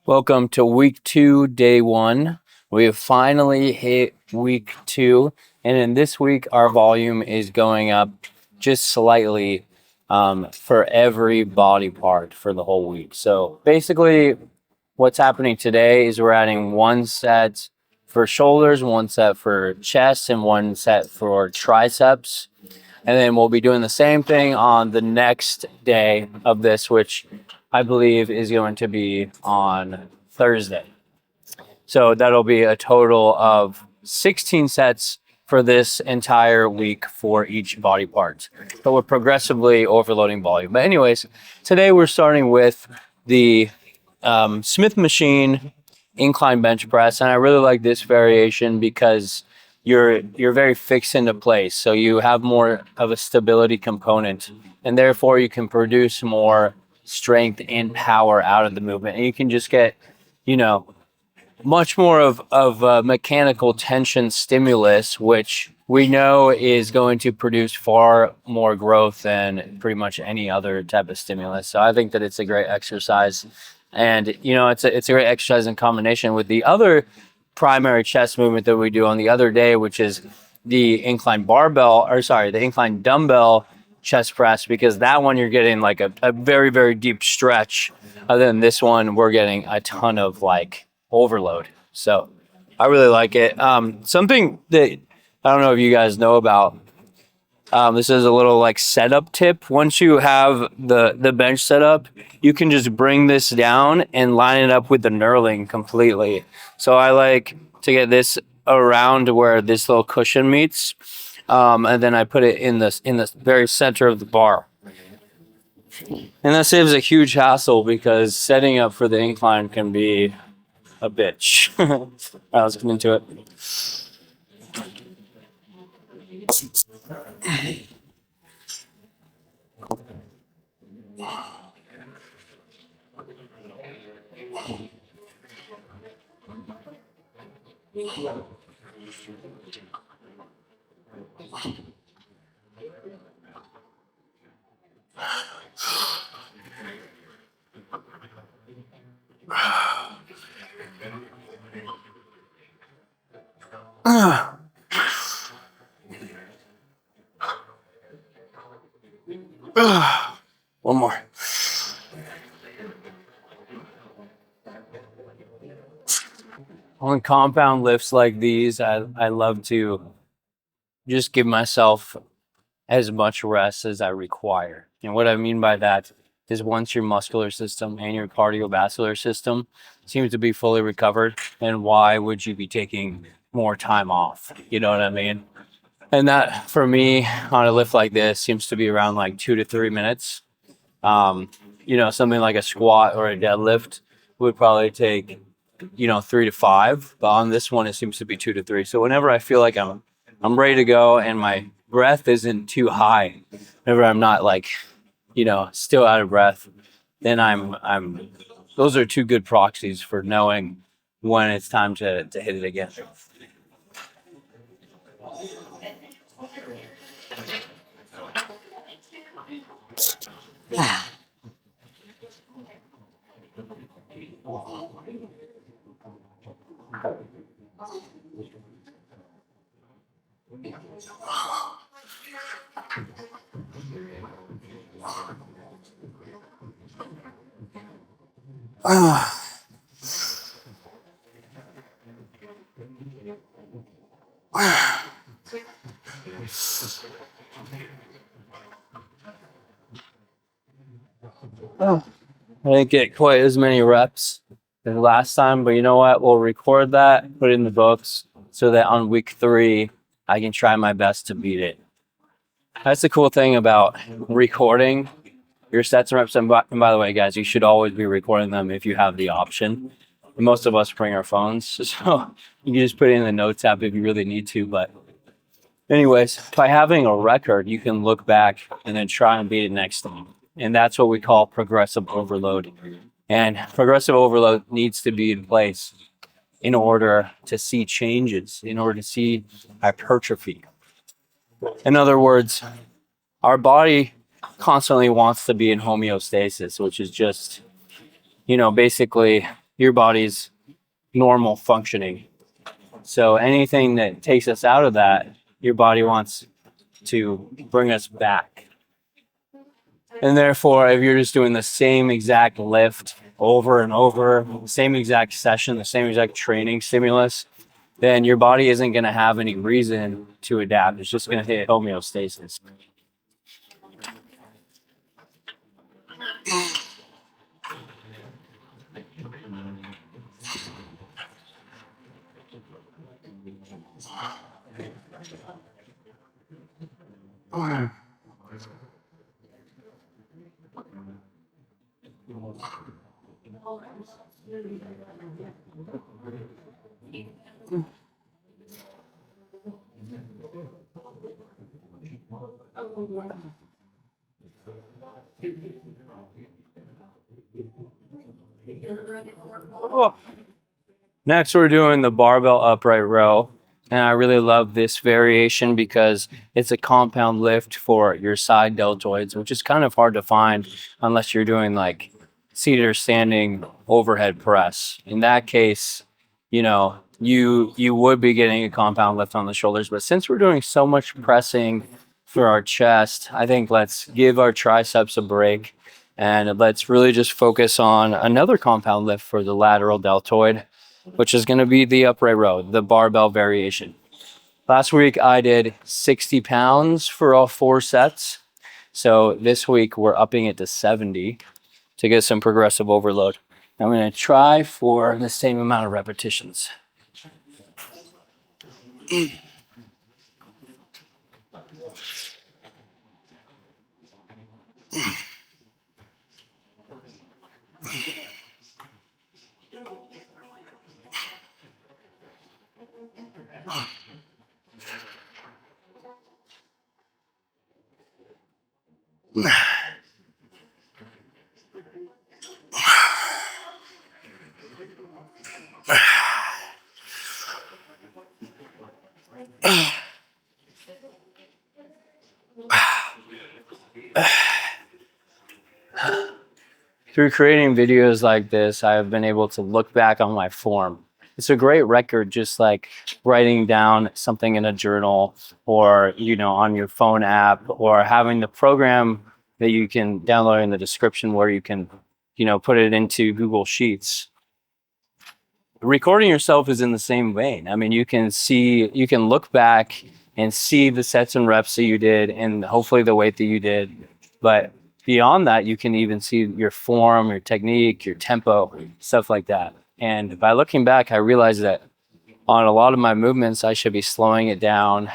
Welcome to week 2, day 1. We have finally hit week 2, and in this week, our volume is going up just slightly for every body part for the whole week. So basically, what's happening today is we're adding one set for shoulders, one set for chest, and one set for triceps. And then we'll be doing the same thing on the next day of this, which I believe is going to be on Thursday. So that'll be a total of 16 sets for this entire week for each body part. So we're progressively overloading volume. But anyways, today we're starting with the Smith machine incline bench press. And I really like this variation because you're very fixed into place. So you have more of a stability component, and therefore you can produce more strength and power out of the movement. And you can just get, much more of a mechanical tension stimulus, which we know is going to produce far more growth than pretty much any other type of stimulus. So I think that it's a great exercise. And, it's a great exercise in combination with the other primary chest movement that we do on the other day, which is the incline dumbbell chest press, because that one you're getting like a very, very deep stretch. Other than this one, we're getting a ton of overload. So I really like it. Something that I don't know if you guys know about, this is a little setup tip. Once you have the bench set up, you can just bring this down and line it up with the knurling completely. So I like to get this around where this little cushion meets, and then I put it in the very center of the bar. And that saves a huge hassle because setting up for the incline can be a bitch. All right, let's get into it. One more. On compound lifts like these, I love to just give myself as much rest as I require. And what I mean by that is once your muscular system and your cardiovascular system seems to be fully recovered, then why would you be taking more time off? You know what I mean? And that, for me, on a lift like this, seems to be around 2 to 3 minutes. Something like a squat or a deadlift would probably take 3 to 5, but on this one it seems to be 2 to 3. So whenever I feel like I'm ready to go and my breath isn't too high, whenever I'm not still out of breath, then I'm those are two good proxies for knowing when it's time to hit it again. I didn't get quite as many reps as last time, but you know what? We'll record that, put it in the books, so that on week 3, I can try my best to beat it. That's the cool thing about recording your sets and reps. And by the way, guys, you should always be recording them if you have the option. Most of us bring our phones, so you can just put it in the notes app if you really need to. But anyways, by having a record, you can look back and then try and beat it next time. And that's what we call progressive overload. And progressive overload needs to be in place in order to see changes, in order to see hypertrophy. In other words, our body constantly wants to be in homeostasis, which is just, basically your body's normal functioning. So anything that takes us out of that, your body wants to bring us back. And therefore, if you're just doing the same exact lift over and over, the same exact session, the same exact training stimulus, then your body isn't going to have any reason to adapt. It's just going to hit homeostasis. Next, we're doing the barbell upright row. And I really love this variation because it's a compound lift for your side deltoids, which is kind of hard to find unless you're doing like seated or standing overhead press. In that case, you know, you would be getting a compound lift on the shoulders. But since we're doing so much pressing for our chest, I think let's give our triceps a break and let's really just focus on another compound lift for the lateral deltoid, which is going to be the upright row, the barbell variation. Last week, I did 60 pounds for all 4 sets. So this week, we're upping it to 70 to get some progressive overload. I'm going to try for the same amount of repetitions. Through creating videos like this, I have been able to look back on my form. It's a great record, just like writing down something in a journal or, you know, on your phone app, or having the program that you can download in the description where you can, you know, put it into Google Sheets. Recording yourself is in the same vein. I mean, you can look back and see the sets and reps that you did and hopefully the weight that you did. But beyond that, you can even see your form, your technique, your tempo, stuff like that. And by looking back, I realized that on a lot of my movements, I should be slowing it down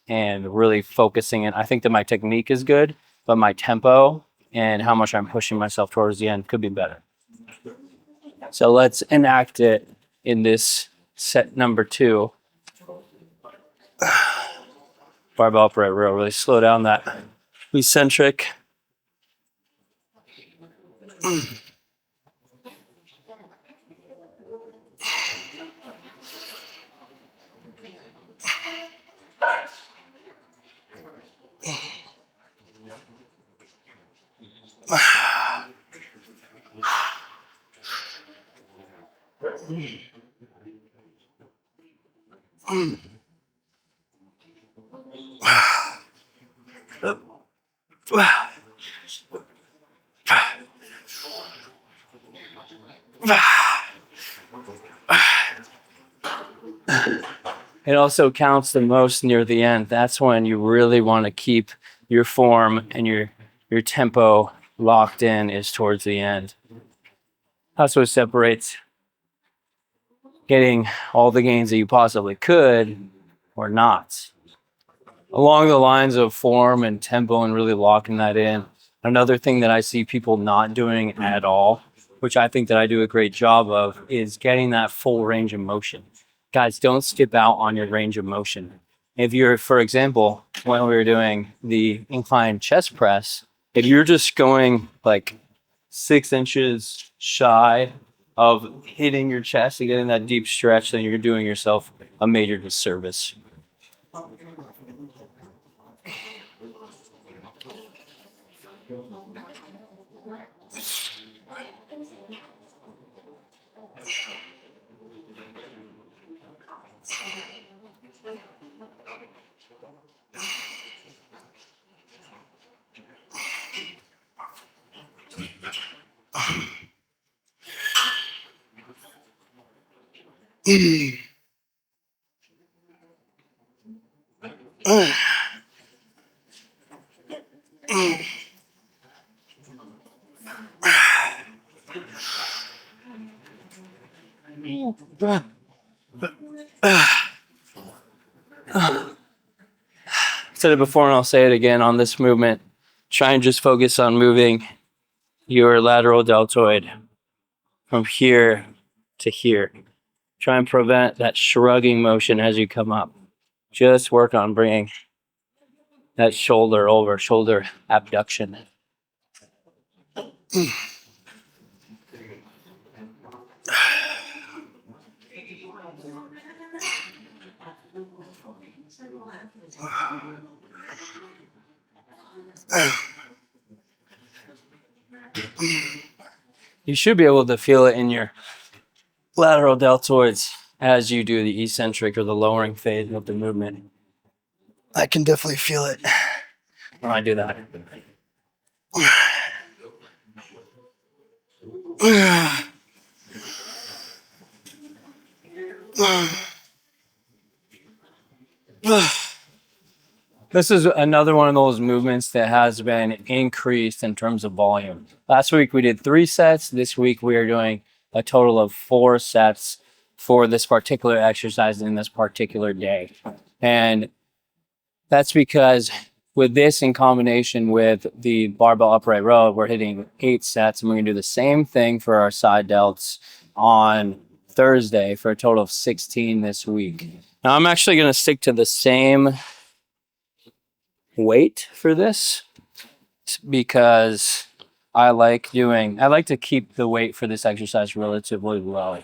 and really focusing. And I think that my technique is good, but my tempo and how much I'm pushing myself towards the end could be better. So let's enact it in this set number 2. Barbell upright row. Really slow down that eccentric. It also counts the most near the end. That's when you really want to keep your form and your tempo locked in, is towards the end. That's what separates getting all the gains that you possibly could or not. Along the lines of form and tempo and really locking that in, another thing that I see people not doing at all, which I think that I do a great job of, is getting that full range of motion. Guys, don't skip out on your range of motion. If you're, for example, when we were doing the incline chest press, if you're just going like 6 inches shy of hitting your chest and getting that deep stretch, then you're doing yourself a major disservice. Said it before and I'll say it again on this movement. Try and just focus on moving your lateral deltoid from here to here. Try and prevent that shrugging motion as you come up. Just work on bringing that shoulder over, shoulder abduction. You should be able to feel it in your lateral deltoids as you do the eccentric or the lowering phase of the movement. I can definitely feel it when I do that. This is another one of those movements that has been increased in terms of volume. Last week we did 3 sets. This week we are doing a total of 4 sets for this particular exercise in this particular day. And that's because with this in combination with the barbell upright row, we're hitting 8 sets, and we're gonna do the same thing for our side delts on Thursday for a total of 16 this week. Now I'm actually gonna stick to the same weight for this because I like to keep the weight for this exercise relatively low.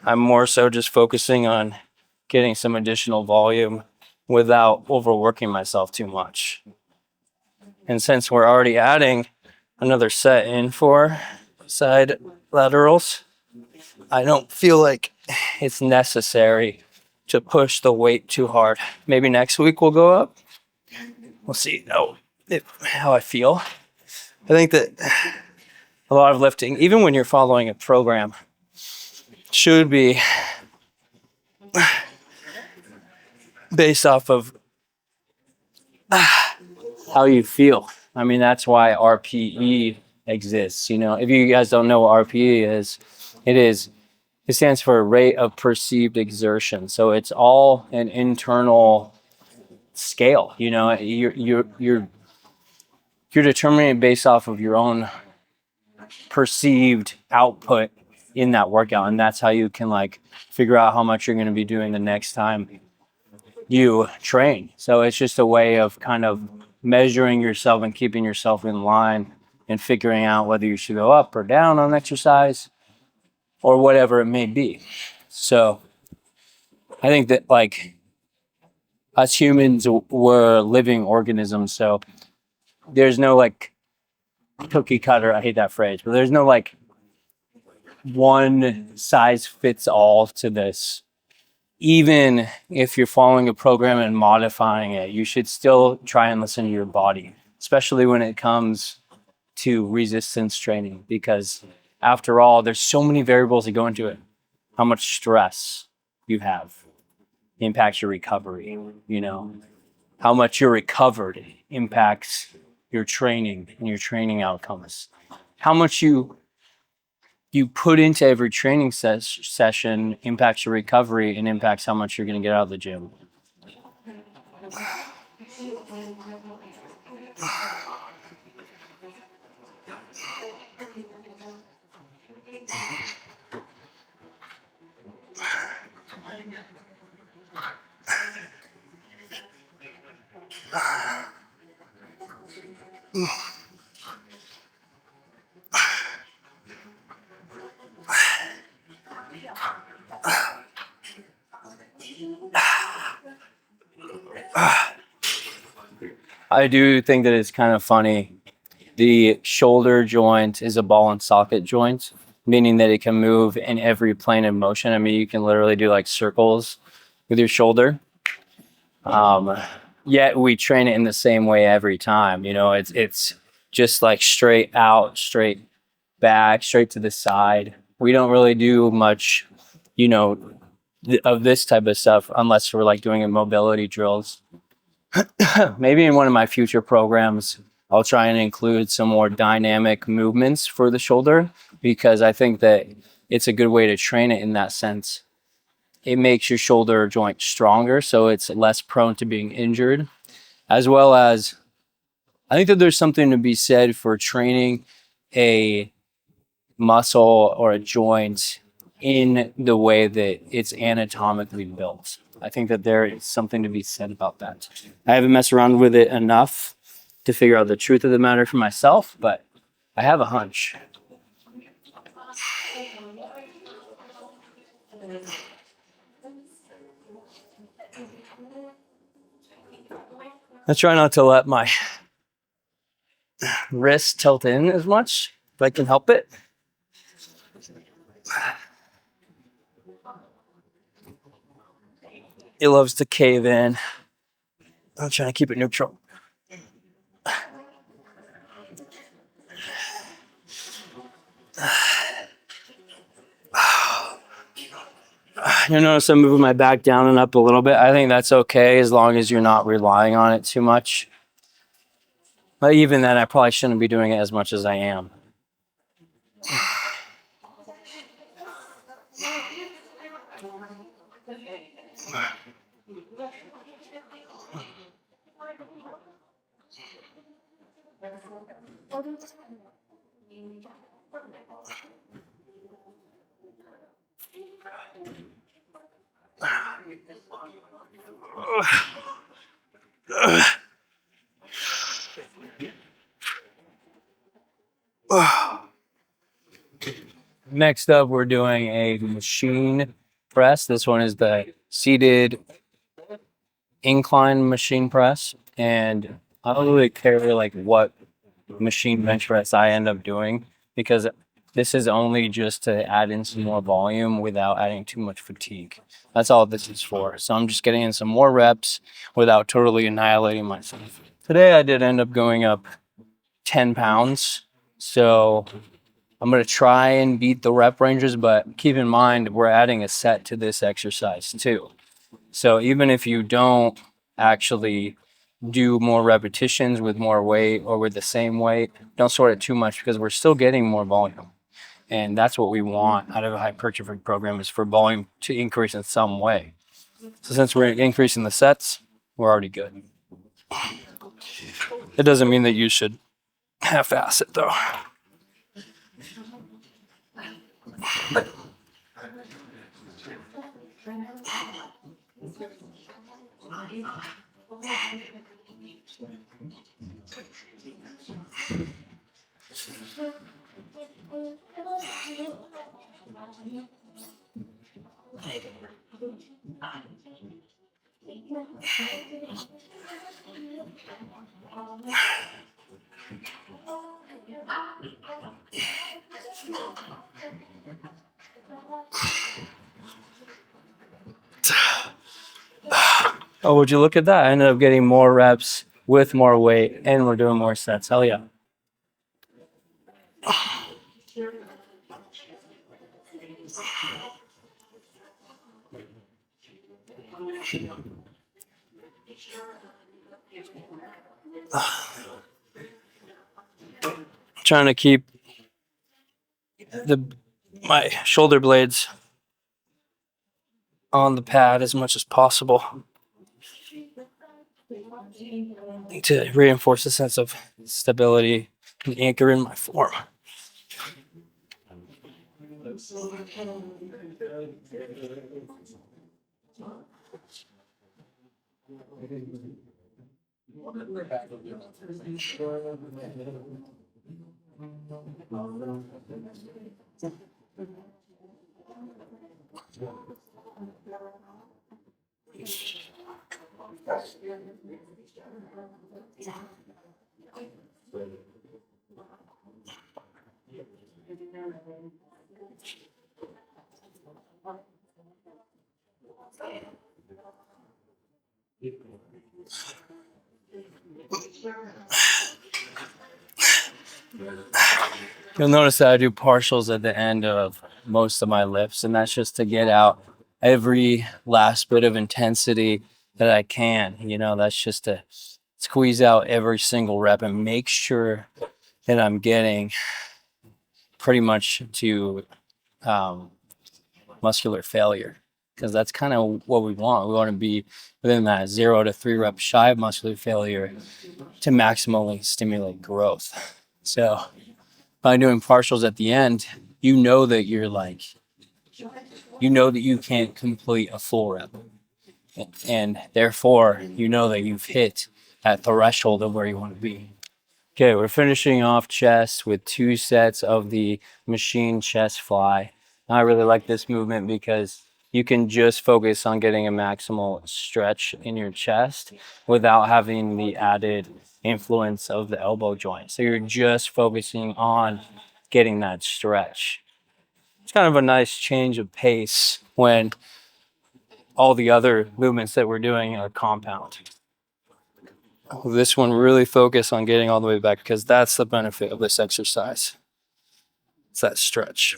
I'm more so just focusing on getting some additional volume without overworking myself too much. And since we're already adding another set in for side laterals, I don't feel like it's necessary to push the weight too hard. Maybe next week we'll go up. We'll see how I feel. I think that a lot of lifting, even when you're following a program, should be based off of how you feel. I mean, that's why RPE exists. You know, if you guys don't know what RPE is, it stands for rate of perceived exertion. So it's all an internal scale. You know, you're determining it based off of your own perceived output in that workout, and that's how you can like figure out how much you're going to be doing the next time you train. So it's just a way of kind of measuring yourself and keeping yourself in line and figuring out whether you should go up or down on exercise or whatever it may be. So I think that like us humans were living organisms, so there's no like cookie cutter, I hate that phrase, but there's no like one size fits all to this. Even if you're following a program and modifying it, you should still try and listen to your body, especially when it comes to resistance training, because after all, there's so many variables that go into it. How much stress you have impacts your recovery, you know, how much you're recovered impacts your training and your training outcomes. How much you put into every training session impacts your recovery and impacts how much you're going to get out of the gym. I do think that it's kind of funny. The shoulder joint is a ball and socket joint, meaning that it can move in every plane of motion. I mean, you can literally do like circles with your shoulder. Yet we train it in the same way every time. You know, it's just like straight out, straight back, straight to the side, we don't really do much, you know, of this type of stuff unless we're like doing mobility drills. Maybe in one of my future programs, I'll try and include some more dynamic movements for the shoulder, because I think that it's a good way to train it in that sense. It makes your shoulder joint stronger, so it's less prone to being injured, as well as I think that there's something to be said for training a muscle or a joint in the way that it's anatomically built. I think that there is something to be said about that. I haven't messed around with it enough to figure out the truth of the matter for myself, but I have a hunch. I try not to let my wrist tilt in as much if I can help it. It loves to cave in. I'm trying to keep it neutral. You notice I'm moving my back down and up a little bit. I think that's okay as long as you're not relying on it too much. But even then, I probably shouldn't be doing it as much as I am. Next up, we're doing a machine press. This one is the seated incline machine press, and I don't really care like what machine bench press I end up doing, because this is only just to add in some more volume without adding too much fatigue. That's all this is for. So I'm just getting in some more reps without totally annihilating myself. Today I did end up going up 10 pounds. So I'm going to try and beat the rep ranges, but keep in mind, we're adding a set to this exercise too. So even if you don't actually do more repetitions with more weight or with the same weight, don't sort it too much, because we're still getting more volume. And that's what we want out of a hypertrophy program, is for volume to increase in some way. So since we're increasing the sets, we're already good. It doesn't mean that you should half-ass it though. Oh, would you look at that? I ended up getting more reps with more weight, and we're doing more sets. Hell yeah. Trying to keep my shoulder blades on the pad as much as possible to reinforce a sense of stability and anchor in my form. You'll notice that I do partials at the end of most of my lifts, and that's just to get out every last bit of intensity that I can. That's just to squeeze out every single rep and make sure that I'm getting pretty much to um, muscular failure, because that's kind of what we want. We want to be within that 0 to 3 reps shy of muscular failure to maximally stimulate growth. So by doing partials at the end, that you can't complete a full rep, and therefore that you've hit that threshold of where you want to be. Okay, we're finishing off chest with 2 sets of the machine chest fly. I really like this movement because you can just focus on getting a maximal stretch in your chest without having the added influence of the elbow joint. So you're just focusing on getting that stretch. It's kind of a nice change of pace when all the other movements that we're doing are compound. This one really focus on getting all the way back, because that's the benefit of this exercise. It's that stretch.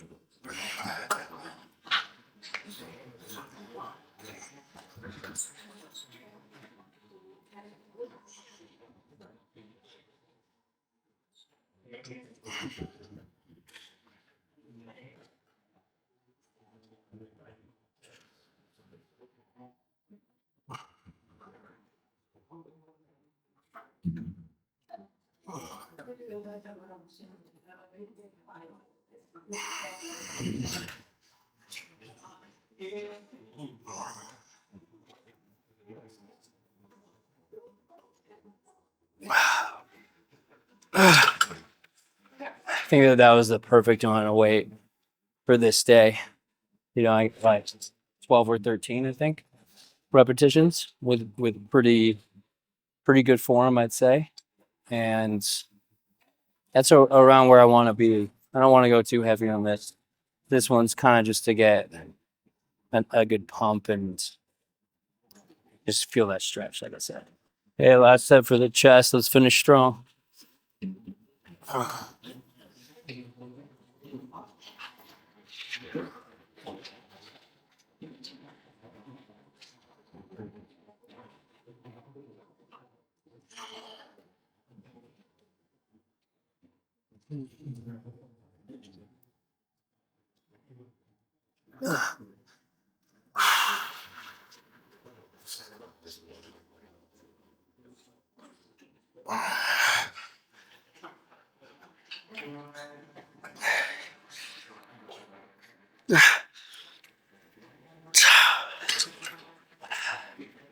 I think that was the perfect amount of weight for this day. I like 12 or 13, I think, repetitions with pretty good form, I'd say. And that's around where I want to be. I don't want to go too heavy on this. This one's kind of just to get a good pump and just feel that stretch, like I said. Okay, last set for the chest. Let's finish strong.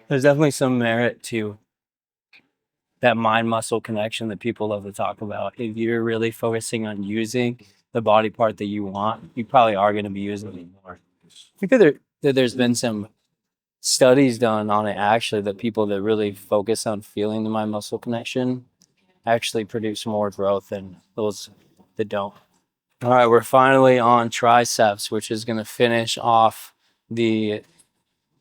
There's definitely some merit to that mind muscle connection that people love to talk about. If you're really focusing on using the body part that you want, you probably are going to be using it more. I think that there's been some studies done on it, actually, that people that really focus on feeling the mind muscle connection actually produce more growth than those that don't. All right, we're finally on triceps, which is going to finish off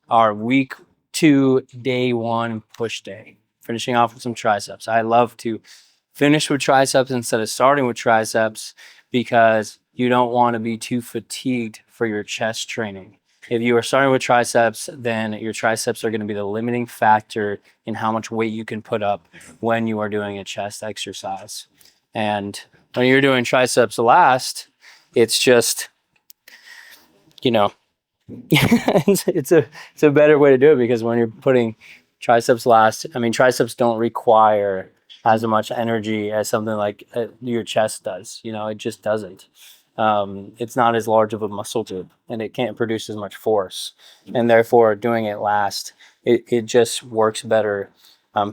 our week 2, day 1 push day. Finishing off with some triceps. I love to finish with triceps instead of starting with triceps, because you don't want to be too fatigued for your chest training. If you are starting with triceps, then your triceps are going to be the limiting factor in how much weight you can put up when you are doing a chest exercise. And when you're doing triceps last, it's just, it's a better way to do it, because when you're putting triceps last, triceps don't require as much energy as something like your chest does. It just doesn't. It's not as large of a muscle group, and it can't produce as much force, and therefore doing it last, it just works better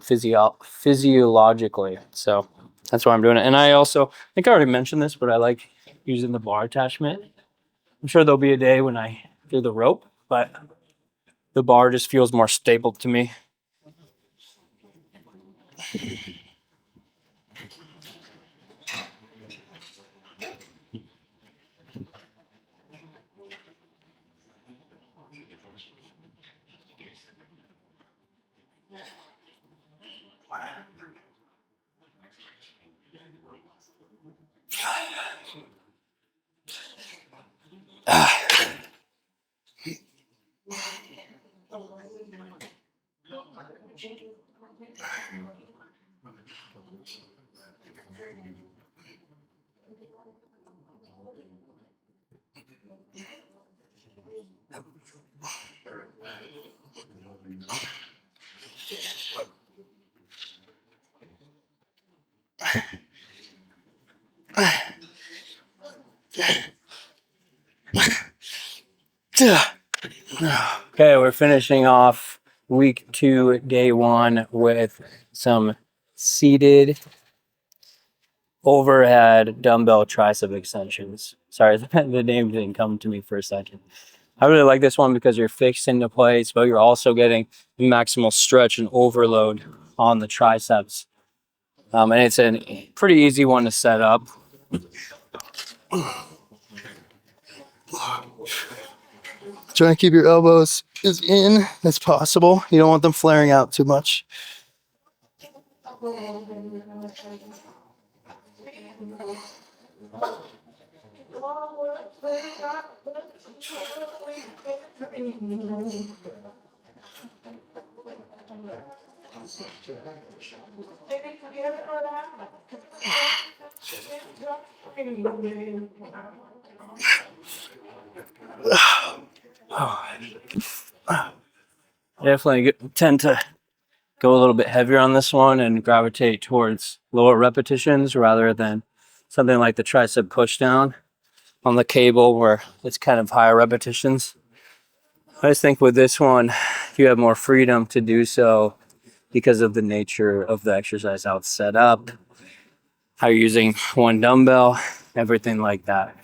physiologically. So that's why I'm doing it. And I think I already mentioned this, but I like using the bar attachment. I'm sure there'll be a day when I do the rope, but the bar just feels more stable to me. Okay, we're finishing off week 2, day 1 with some seated overhead dumbbell tricep extensions. Sorry, the name didn't come to me for a second. I really like this one because you're fixed into place, but you're also getting maximal stretch and overload on the triceps. And it's a pretty easy one to set up. Try and keep your elbows as in as possible. You don't want them flaring out too much. Definitely tend to go a little bit heavier on this one and gravitate towards lower repetitions rather than something like the tricep push down on the cable where it's kind of higher repetitions. I just think with this one, you have more freedom to do so because of the nature of the exercise, how it's set up, how you're using one dumbbell, everything like that.